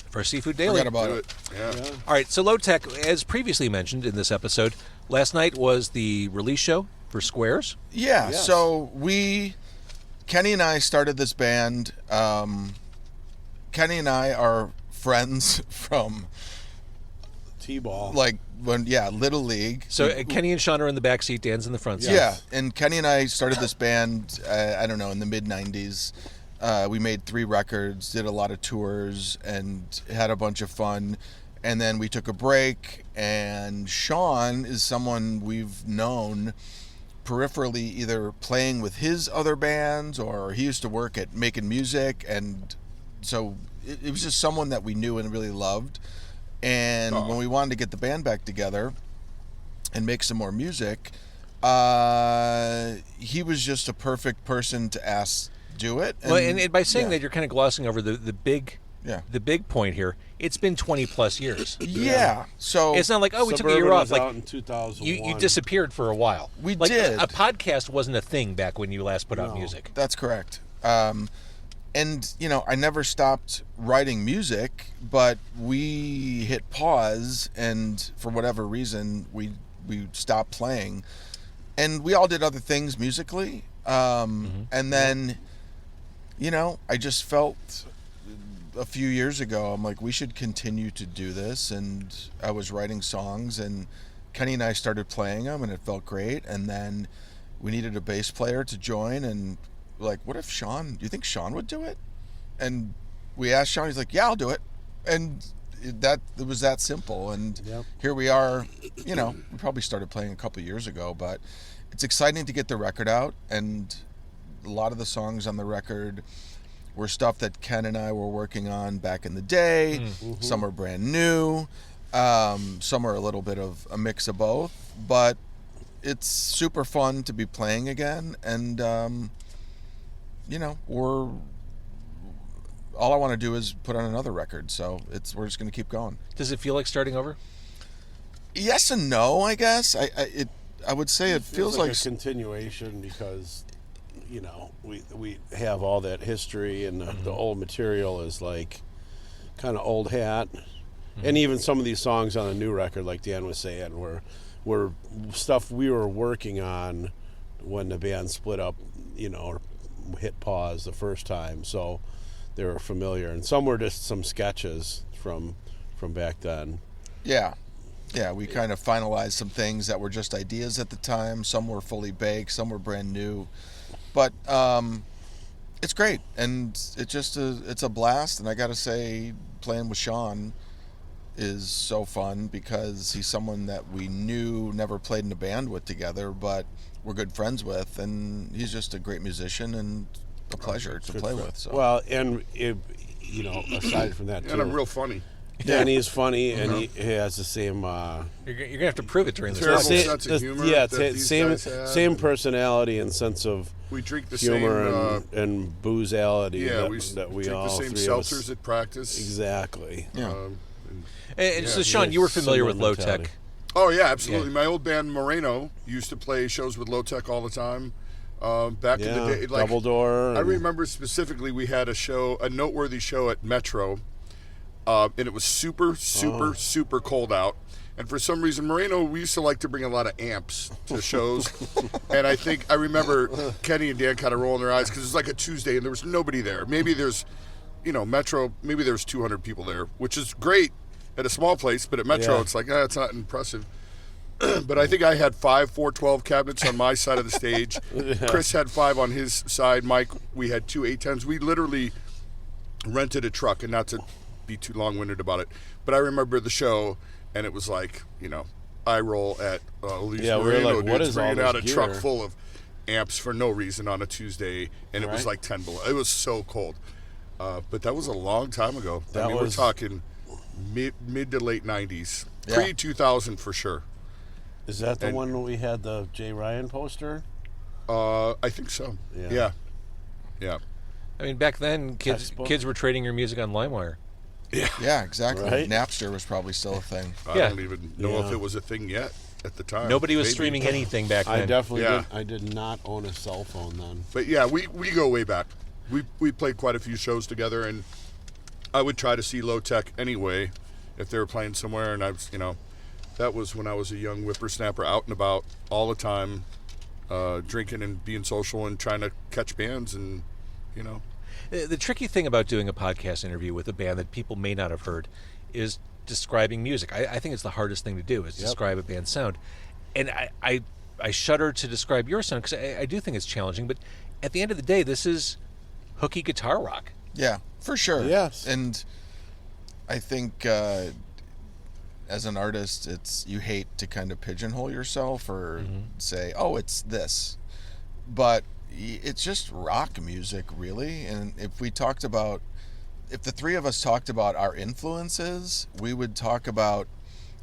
for Seafood Daily. Forget about Do it. it. Yeah. All right, so Low Tech, as previously mentioned in this episode, last night was the release show for Squares. Yeah, Yes. so Kenny and I started this band. Kenny and I are friends from T-ball. Little League. So Kenny and Sean are in the back seat, Dan's in the front seat. Yeah, and Kenny and I started this band, I don't know, in the mid-90s. We made 3 records, did a lot of tours, and had a bunch of fun. And then we took a break, and Sean is someone we've known peripherally, either playing with his other bands, or he used to work at making music, and so it was just someone that we knew and really loved. And when we wanted to get the band back together and make some more music, he was just a perfect person to ask do it. Well, and by saying yeah. that, you're kind of glossing over the big Yeah. the big point here. It's been 20 plus years. Yeah. So It's not like, oh, we took a Suburban year off. was Like out in 2001. you disappeared for a while. We like, did. A podcast wasn't a thing back when you last put out No. music. That's correct. And I never stopped writing music, but we hit pause, and for whatever reason, we stopped playing, and we all did other things musically. And then, I just felt a few years ago, I'm like, we should continue to do this, and I was writing songs, and Kenny and I started playing them, and it felt great. And then we needed a bass player to join, and like, what if do you think Sean would do it? And we asked Sean, he's like, yeah, I'll do it. And it was that simple. And Yep. here we are. You know, we probably started playing a couple years ago, but it's exciting to get the record out. And a lot of the songs on the record were stuff that Ken and I were working on back in the day. Mm-hmm. Some are brand new. Some are a little bit of a mix of both. But it's super fun to be playing again. And, you know, all I want to do is put on another record. So we're just going to keep going. Does it feel like starting over? Yes and no, I guess. I would say it feels like a continuation because, you know, we have all that history and the old material is like kind of old hat. And even some of these songs on the new record, like Dan was saying, were stuff we were working on when the band split up, you know, or hit pause the first time. So they were familiar. And some were just some sketches from back then. Yeah. Yeah, we kind of finalized some things that were just ideas at the time. Some were fully baked, some were brand new. But it's great, and it's a blast. And I got to say, playing with Sean is so fun because he's someone that we knew, never played in a band with together, but we're good friends with, and he's just a great musician and a pleasure to play with. So. Well, and you know, aside from that, too, And I'm real funny. Danny's funny, and he has the same. You're gonna have to prove it during this Terrible podcast. sense of humor yeah, that these same guys have. same personality and sense of We drink the humor same. and boozality Yeah, that we we drink all the same three of us- seltzers at practice. Exactly. Yeah. And so, Yeah, Sean, you were familiar with similar LOTEC. mentality. Oh yeah, absolutely. My old band Moreno used to play shows with LOTEC all the time. Back in the day, like Double Door. I and- remember specifically we had a noteworthy show at Metro, and it was super cold out. And for some reason, Moreno, we used to like to bring a lot of amps to shows. And I remember Kenny and Dan kind of rolling their eyes because it was like a Tuesday and there was nobody there. Maybe there's, Metro, maybe there's 200 people there, which is great at a small place, but at Metro, Yeah. it's like, it's not impressive. But I think I had 5 412 cabinets on my side of the stage. Chris had 5 on his side. Mike, we had 2 810s. We literally rented a truck, and not to be too long-winded about it, but I remember the show, and it was like, eye roll at Luis Yeah, we were Moreno, like, what dude's is all bringing out a this truck gear? full of amps for no reason on a Tuesday, and it was Right. like 10 below. It was so cold. But that was a long time ago. That we're was- talking mid to late 90s. Yeah. Pre-2000 for sure. Is that the and- one where we had the Jay Ryan poster? I think so. Yeah. Yeah. I mean, back then, Textbook. kids were trading your music on LimeWire. Yeah, exactly. Right? Napster was probably still a thing. I Yeah. don't even know if Yeah. it was a thing yet at the time. Nobody was Maybe. streaming anything back then. I definitely Yeah. did. I did not own a cell phone then. But yeah, we go way back. We played quite a few shows together, and I would try to see LOTEC anyway if they were playing somewhere. And I was, that was when I was a young whippersnapper, out and about all the time, drinking and being social and trying to catch bands, and The tricky thing about doing a podcast interview with a band that people may not have heard is describing music. I think it's the hardest thing to do is describe a band's sound. And I shudder to describe your sound because I do think it's challenging. But at the end of the day, this is hooky guitar rock. Yeah, for sure. Yes. And I think as an artist, you hate to kind of pigeonhole yourself or say, oh, it's this. But it's just rock music, really. And if the three of us talked about our influences, we would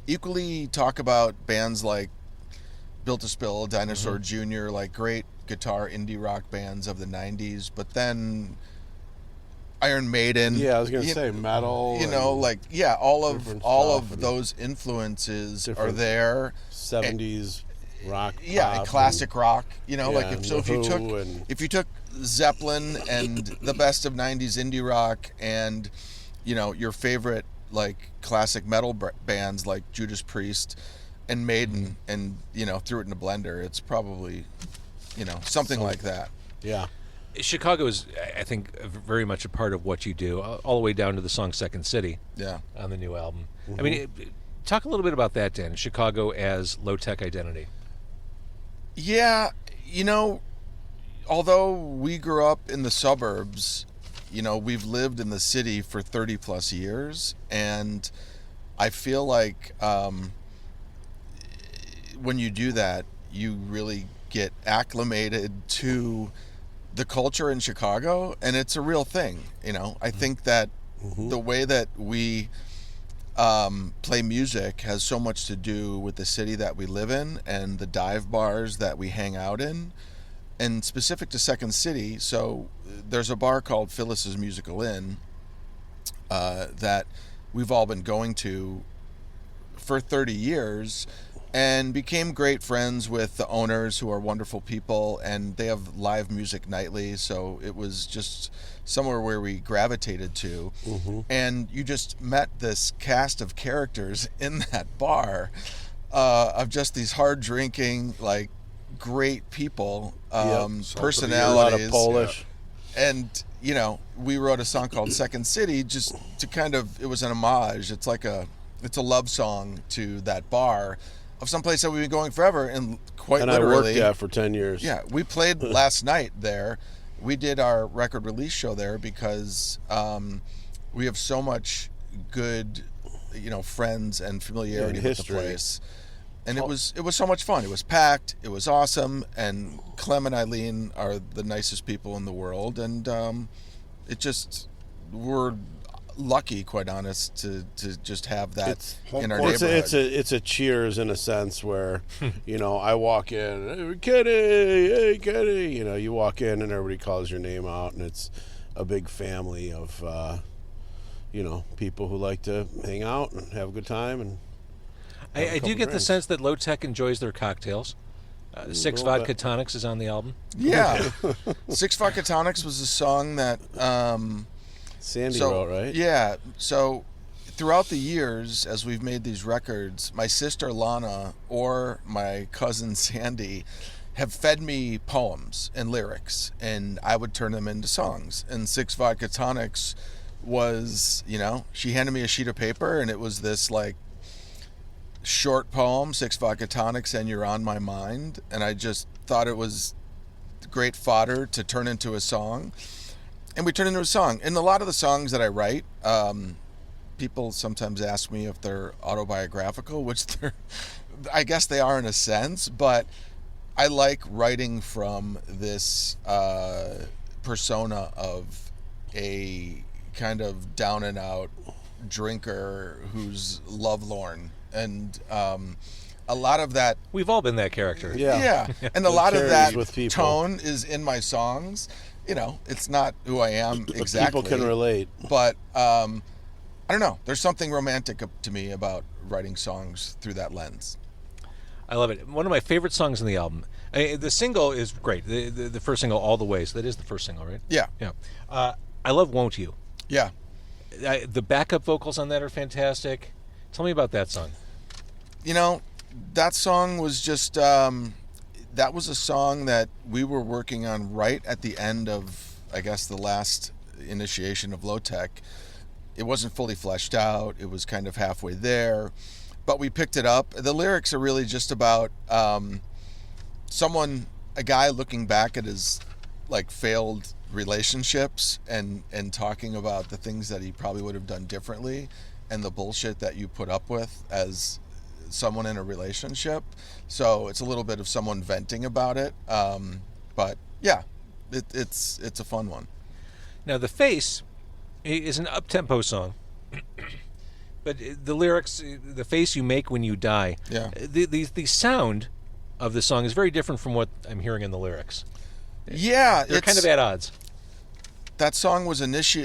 equally talk about bands like Built to Spill, Dinosaur Jr., like great guitar indie rock bands of the 90s, but then Iron Maiden. Yeah, I was gonna say metal. and all different of stuff and those influences are different there. 70s rock. Yeah, pop and classic rock. Like and if you took Zeppelin and the best of 90s indie rock and your favorite like classic metal bands like Judas Priest and Maiden and threw it in a blender, it's probably something like that. Yeah. Chicago is, I think, very much a part of what you do, all the way down to the song Second City Yeah. on the new album. I mean, talk a little bit about that, Dan. Chicago as LOTEC identity. Yeah, although we grew up in the suburbs, we've lived in the city for 30 plus years, and I feel like when you do that, you really get acclimated to the culture in Chicago, and it's a real thing. I think that the way that we play music has so much to do with the city that we live in and the dive bars that we hang out in, and specific to Second City. So there's a bar called Phyllis's Musical Inn that we've all been going to for 30 years, and became great friends with the owners, who are wonderful people, and they have live music nightly, so it was just somewhere where we gravitated to. And you just met this cast of characters in that bar, of just these hard drinking, like, great people, personalities, a lot of Polish. And we wrote a song called Second City, just to kind of, it was an homage. It's a love song to that bar of some place that we've been going forever, and quite literally. I worked there for 10 years. Yeah, we played last night there. We did our record release show there because we have so much good, friends and familiarity with the place. And it was so much fun. It was packed. It was awesome. And Clem and Eileen are the nicest people in the world. And we're lucky, quite honest, to just have that in our neighborhood. It's a cheers in a sense where, I walk in, hey Kenny, you walk in and everybody calls your name out, and it's a big family of, people who like to hang out and have a good time. And I do get the sense that LOTEC enjoys their cocktails. Six Vodka Tonics is on the album. Yeah. Six Vodka Tonics was a song that Sandy wrote, right? Yeah. So throughout the years, as we've made these records, my sister Lana or my cousin Sandy have fed me poems and lyrics, and I would turn them into songs. And Six Vodka Tonics was, she handed me a sheet of paper, and it was this like short poem, Six Vodka Tonics and You're on My Mind. And I just thought it was great fodder to turn into a song. And we turned into a song. And a lot of the songs that I write, people sometimes ask me if they're autobiographical, which I guess they are in a sense, but I like writing from this persona of a kind of down and out drinker who's lovelorn. And a lot of that... We've all been that character. Yeah. And a lot of that tone is in my songs. It's not who I am exactly. People can relate. But I don't know. There's something romantic to me about writing songs through that lens. I love it. One of my favorite songs on the album. The single is great. The first single, All the Ways. That is the first single, right? Yeah. Yeah. I love Won't You. Yeah. The backup vocals on that are fantastic. Tell me about that song. That song was just... that was a song that we were working on right at the end of, I guess, the last initiation of LOTEC. It wasn't fully fleshed out. It was kind of halfway there. But we picked it up. The lyrics are really just about a guy looking back at his failed relationships and talking about the things that he probably would have done differently and the bullshit that you put up with as someone in a relationship. So it's a little bit of someone venting about it, but yeah, it's a fun one. Now The Face is an up-tempo song, but the lyrics, the face you make when you die, the sound of the song is very different from what I'm hearing in the lyrics. Yeah, they're kind of at odds. That song was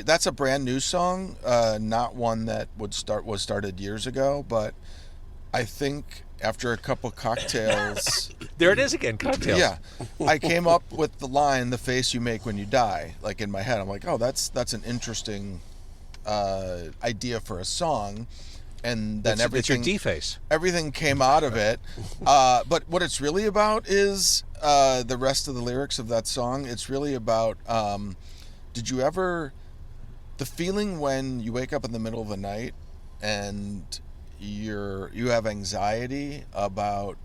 that's a brand new song, not one that was started years ago, but I think after a couple cocktails... There it is again, cocktails. Yeah. I came up with the line, the face you make when you die, in my head. I'm like, oh, that's an interesting idea for a song. And then it's your D-face. Everything came out of it. But what it's really about is the rest of the lyrics of that song. It's really about, did you ever... The feeling when you wake up in the middle of the night and... you have anxiety about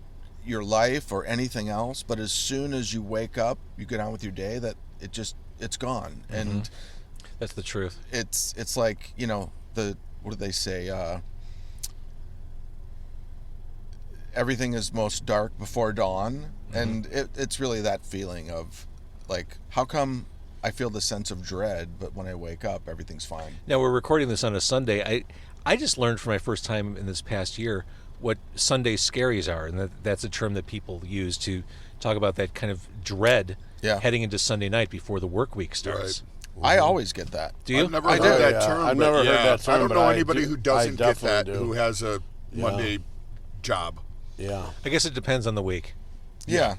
your life or anything else, but as soon as you wake up, you get on with your day, that it's gone. Mm-hmm. And That's the truth. It's like, the what do they say? Everything is most dark before dawn, and it's really that feeling of like, how come I feel the sense of dread, but when I wake up, everything's fine. Now, we're recording this on a Sunday. I just learned for my first time in this past year what Sunday scaries are, and that's a term that people use to talk about that kind of dread heading into Sunday night before the work week starts. I always get that. Do you? I've never heard that term. I've never heard that term. I don't but know anybody do- who doesn't I get that, definitely do. who has a Monday job. Yeah. I guess it depends on the week. Yeah.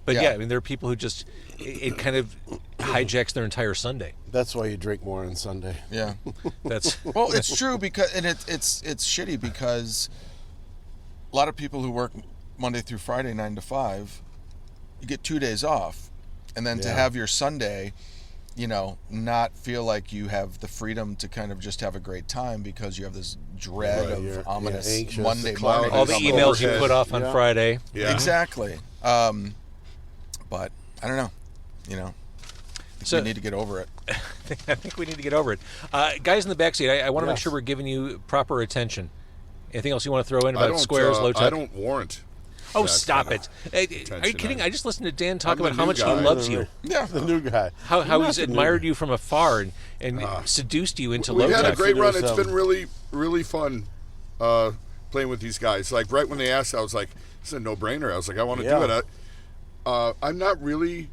But Yeah. yeah, I mean, there are people who just, it kind of hijacks their entire Sunday. That's why you drink more on Sunday. Yeah. That's Well, it's true because, and it's shitty because a lot of people who work Monday through Friday 9 to 5, you get 2 days off, and then to have your Sunday, not feel like you have the freedom to kind of just have a great time because you have this dread You're of ominous anxious. Monday The cloud morning. all the It's emails you overhead. put off on Yeah. Friday. Yeah. Exactly. But I don't know. So- we need to get over it. I think we need to get over it. Guys in the backseat, I want to make Yes. sure we're giving you proper attention. Anything else you want to throw in I about don't, squares, low I tech? don't warrant. Oh, that stop kind it. of Are you attention. kidding? I just listened to Dan talk I'm the about how new much guy. he loves you. Yeah. The new guy. How You're he's not the new admired guy. you from afar and seduced you into We low had a tech. great run. There's It's some- been really, really fun playing with these guys. Like right when they asked, I was like, "This is a no-brainer." I was like, "I want to Yeah. do it." I'm not really.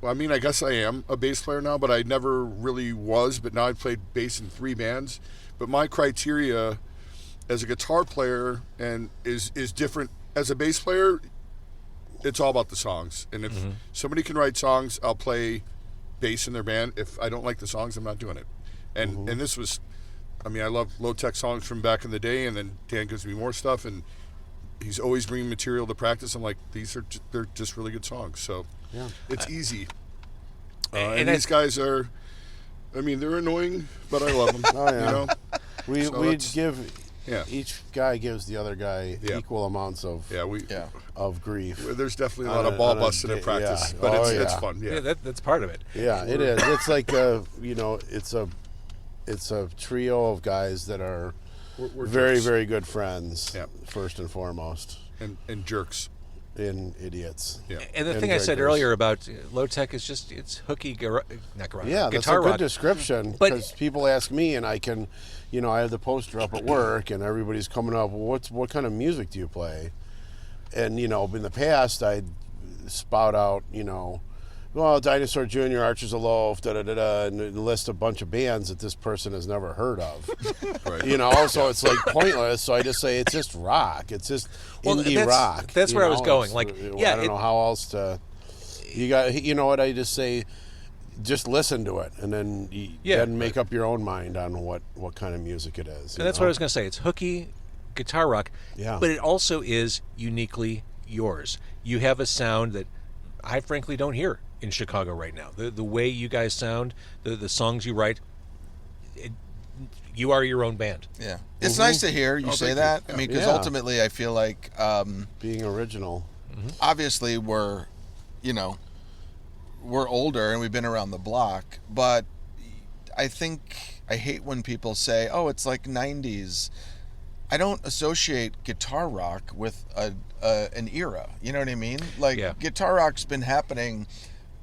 Well, I mean, I guess I am a bass player now, but I never really was. But now I've played bass in 3 bands. But my criteria as a guitar player is different. As a bass player, it's all about the songs. And if somebody can write songs, I'll play bass in their band. If I don't like the songs, I'm not doing it. And this was, I mean, I love LOTEC songs from back in the day, and then Dan gives me more stuff, and he's always bringing material to practice. I'm like, they're just really good songs. So it's easy. And these guys are, I mean, they're annoying, but I love them. Oh, yeah. We So we it's- give Yeah. each guy gives the other guy Yeah. equal amounts of Yeah, of grief. there's definitely a On lot of a- ball on a busting in day- practice, yeah. but Oh, it's yeah. fun. Yeah, that's part of it. Yeah, it is. It's like it's a trio of guys that are We're very jerks. very good friends. Yeah. First and foremost, and jerks. in idiots. Yeah. And the And thing I said drinkers. earlier about low tech is just it's hooky, not garage, Yeah, that's guitar a good rock. description But- because people ask me, and I can, I have the poster up at work, and everybody's coming up. Well, what kind of music do you play? And in the past, I'd spout out, well, Dinosaur Jr., Archers of Loaf, da da da da, and list a bunch of bands that this person has never heard of. Right. So it's like pointless. So I just say it's just rock. It's just Well, indie that's- rock. that's where I was going. It's- Like, I yeah, don't know how else to. You got, what I just say. Just listen to it, and then then make up your own mind on what kind of music it is. And that's what I was going to say. It's hooky, guitar rock, Yeah. but it also is uniquely yours. You have a sound that I frankly don't hear in Chicago right now. The way you guys sound, the songs you write, you are your own band. Yeah. It's nice to hear you say thank that. you. I mean, because Yeah. ultimately I feel like Being original. obviously we're older and we've been around the block, but I hate when people say, "Oh, it's like 90s." I don't associate guitar rock with an era. You know what I mean? Like Yeah. guitar rock's been happening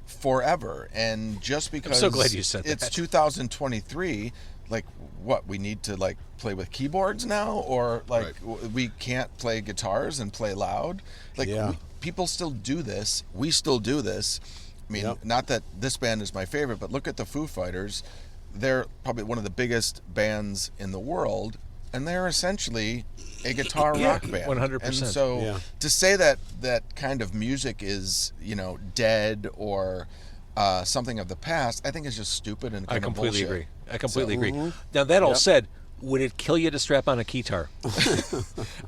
forever, and just because so glad you said that. it's 2023, like what we need to like play with keyboards now, or like we can't play guitars and play loud. Like Yeah. people still do this. We still do this. I mean, Yep. not that this band is my favorite, but look at the Foo Fighters. They're probably one of the biggest bands in the world, and they're essentially a guitar rock band. 100%. And so Yeah. to say that kind of music is, dead or something of the past, I think is just stupid and I kind of completely bullshit. agree. I completely agree. Now, that all said, would it kill you to strap on a guitar?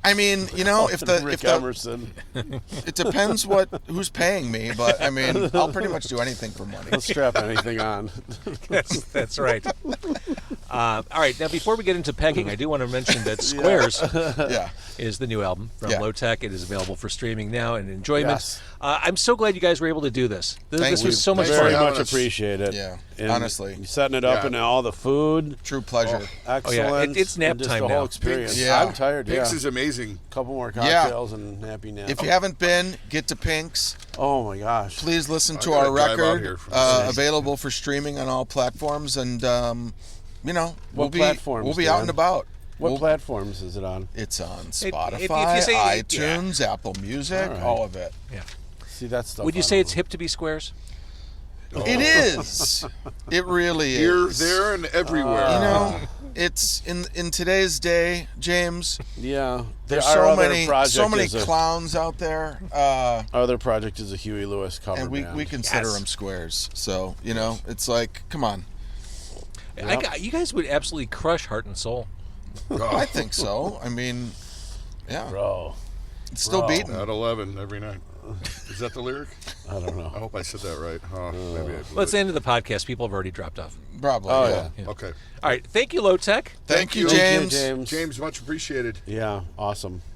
I mean, if Rick the Emerson. it depends who's paying me, but I mean, I'll pretty much do anything for money. Let's strap anything on. That's right. All right. Now, before we get into pegging, I do want to mention that Squares Yeah. is the new album from Yeah. LOTEC. It is available for streaming now and enjoyment. Yes. I'm so glad you guys were able to do this. This Thank was you. so much Thanks fun. for Very having much us. appreciate it. Yeah. And Honestly. you're setting it up Yeah. and all the food. True pleasure. Excellent. It's nap and just time the now. whole experience. Pink's- Yeah. I'm tired. Pink's yeah. is amazing. Couple more Yeah. cocktails and happy nap. If you haven't been, get to Pink's. Oh my gosh. Please listen to gotta our drive out record. here from the city. Available for streaming on all platforms, and you know, What platforms, we'll be out Dan? and about. What platforms is it on? It's on if you Spotify, say- iTunes, Apple Music, All right. all of it. Yeah. See that stuff. Would you I say don't it's hip to be squares? It is. It really is. Here, there, and everywhere. You know, it's in today's day, James. know. Yeah. There's Our so other many project is clowns out there, Our other project is a Huey Lewis cover and we band. consider Yes. them squares. So you know, it's like, come on. You guys would absolutely crush Heart and Soul. I think so. I mean, yeah, Bro, it's still Bro. beating. At 11 every night. Is that the lyric? I don't I know. hope I said that right. Maybe I blew Let's it. end the podcast. People have already dropped off. Probably. Oh yeah. yeah. Okay. All right. Thank you, LOTEC. Thank you, Thank James. James. James, much appreciated. Yeah, awesome.